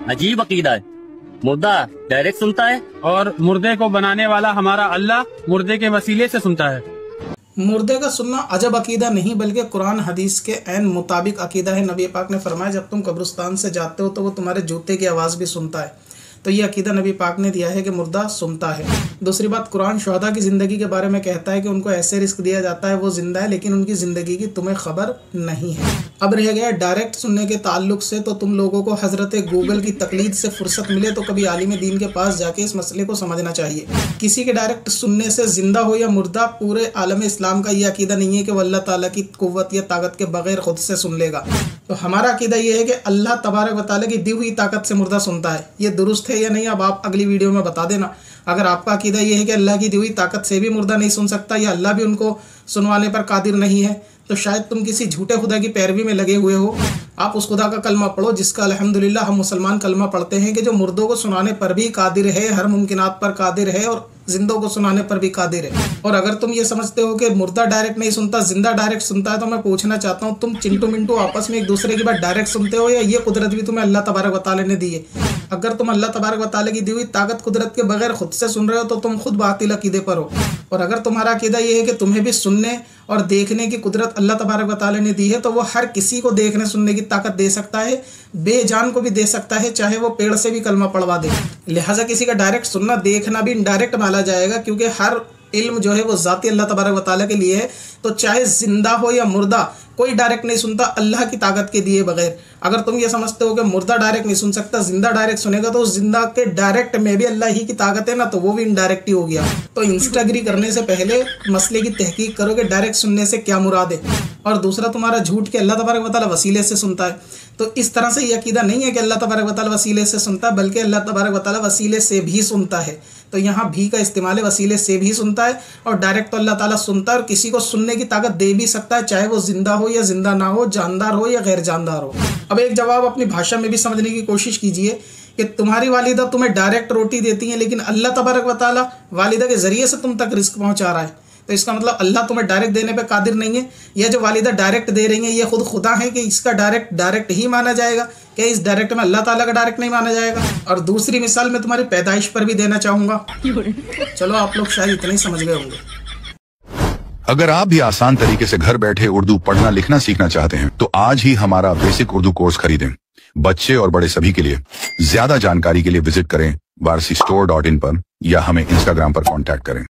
अजीब अकीदा है। मुर्दा डायरेक्ट सुनता है और मुर्दे को बनाने वाला हमारा अल्लाह मुर्दे के वसीले से सुनता है। मुर्दे का सुनना अजब अकीदा नहीं बल्कि कुरान हदीस के ऐन मुताबिक अकीदा है। नबी पाक ने फरमाया जब तुम कब्रिस्तान से जाते हो तो वो तुम्हारे जूते की आवाज़ भी सुनता है। तो ये अकीदा नबी पाक ने दिया है कि मुर्दा सुनता है। दूसरी बात, कुरान शुहदा की ज़िंदगी के बारे में कहता है कि उनको ऐसे रिस्क दिया जाता है वो जिंदा है लेकिन उनकी ज़िंदगी की तुम्हें खबर नहीं है। अब रह गया डायरेक्ट सुनने के ताल्लुक से, तो तुम लोगों को हज़रत गूगल की तकलीद से फुर्सत मिले तो कभी आलिम दीन के पास जाके इस मसले को समझना चाहिए। किसी के डायरेक्ट सुनने से जिंदा हो या मुर्दा, पूरे आलम इस्लाम का ये अकीदा नहीं है कि वह अल्लाह ताला की कुव्वत या ताकत के बगैर खुद से सुन लेगा। तो हमारा अकीदा ये है कि अल्लाह तबारक व तआला की दी हुई ताकत से मुर्दा सुनता है। ये दुरुस्त है या नहीं, अब आप अगली वीडियो में बता देना। अगर आपका अकीदा ये है कि अल्लाह की दी हुई ताकत से भी मुर्दा नहीं सुन सकता या अल्लाह भी उनको सुनवाने पर कादिर नहीं है, तो शायद तुम किसी झूठे खुदा की पैरवी में लगे हुए हो। आप उस खुदा का कलमा पढ़ो जिसका अल्हम्दुलिल्लाह हम मुसलमान कलमा पढ़ते हैं कि जो मुर्दों को सुनाने पर भी कादिर है, हर मुमकिनात पर कादिर है और जिंदों को सुनाने पर भी कादिर है। और अगर तुम ये समझते हो कि मुर्दा डायरेक्ट नहीं सुनता, जिंदा डायरेक्ट सुनता है, तो मैं पूछना चाहता हूँ तुम चिंटू मिंटू आपस में एक दूसरे की बात डायरेक्ट सुनते हो या ये कुदरत भी तुम्हें अल्लाह तबारक व तआला ने दी है? अगर तुम अल्लाह तबारक व तआला की दी हुई ताकत कुदरत के बगैर खुद से सुन रहे हो तो तुम खुद बातिल अकीदे पर हो। और अगर तुम्हारा अकीदा ये है कि तुम्हें भी सुनने और देखने की कुदरत अल्लाह तबारक व तआला ने दी है, तो वो हर किसी को देखने सुनने की ताकत दे सकता है, बेजान को भी दे सकता है, चाहे वो पेड़ से भी कलमा पढ़वा दे। लिहाजा किसी का डायरेक्ट सुनना देखना भी इनडायरेक्ट माना जाएगा, क्योंकि हर इल्म जो है वो ज़ाती अल्लाह तबारक व तआला के लिए है। तो चाहे जिंदा हो या मुर्दा, कोई डायरेक्ट नहीं सुनता अल्लाह की ताकत के दिए बगैर। अगर तुम ये समझते हो कि मुर्दा डायरेक्ट नहीं सुन सकता, जिंदा डायरेक्ट सुनेगा, तो जिंदा के डायरेक्ट में भी अल्लाह ही की ताकत है ना, तो वो भी इनडायरेक्ट ही हो गया। तो इंस्टाग्री करने से पहले मसले की तहकीक करो कि डायरेक्ट सुनने से क्या मुराद है। और दूसरा, तुम्हारा झूठ कि अल्लाह तबारक व तआला वसीले से सुनता है, तो इस तरह से ये अकीदा नहीं है कि अल्लाह तबारक व तआला वसीले से सुनता है, बल्कि अल्लाह तबारक व तआला वसीले से भी सुनता है। तो यहाँ भी का इस्तेमाल है, वसीले से भी सुनता है, और डायरेक्ट तो अल्लाह ताला सुनता है और किसी को सुनने की ताकत दे भी सकता है, चाहे वो जिंदा हो या जिंदा ना हो, जानदार हो या गैर जानदार हो। अब एक जवाब अपनी भाषा में भी समझने की कोशिश कीजिए कि तुम्हारी वालिदा तुम्हें डायरेक्ट रोटी देती है, लेकिन अल्लाह तबारक व तआला वालिदा के जरिए से तुम तक रिस्क पहुंचा रहा है। तो इसका मतलब अल्लाह तुम्हें डायरेक्ट देने पे कादिर नहीं है। यह जो वालिदा डायरेक्ट दे रही है ये खुद खुदा है कि इसका डायरेक्ट ही माना जाएगा? क्या इस डायरेक्ट में अल्लाह ताला का डायरेक्ट नहीं माना जाएगा? और दूसरी मिसाल मैं तुम्हारी पैदाइश पर भी देना चाहूंगा। चलो आप लोग शायद इतने ही समझ गए होंगे। अगर आप भी आसान तरीके से घर बैठे उर्दू पढ़ना लिखना सीखना चाहते हैं तो आज ही हमारा बेसिक उर्दू कोर्स खरीदें। बच्चे और बड़े सभी के लिए। ज्यादा जानकारी के लिए विजिट करें warsistore.in पर या हमें इंस्टाग्राम पर कांटेक्ट करें।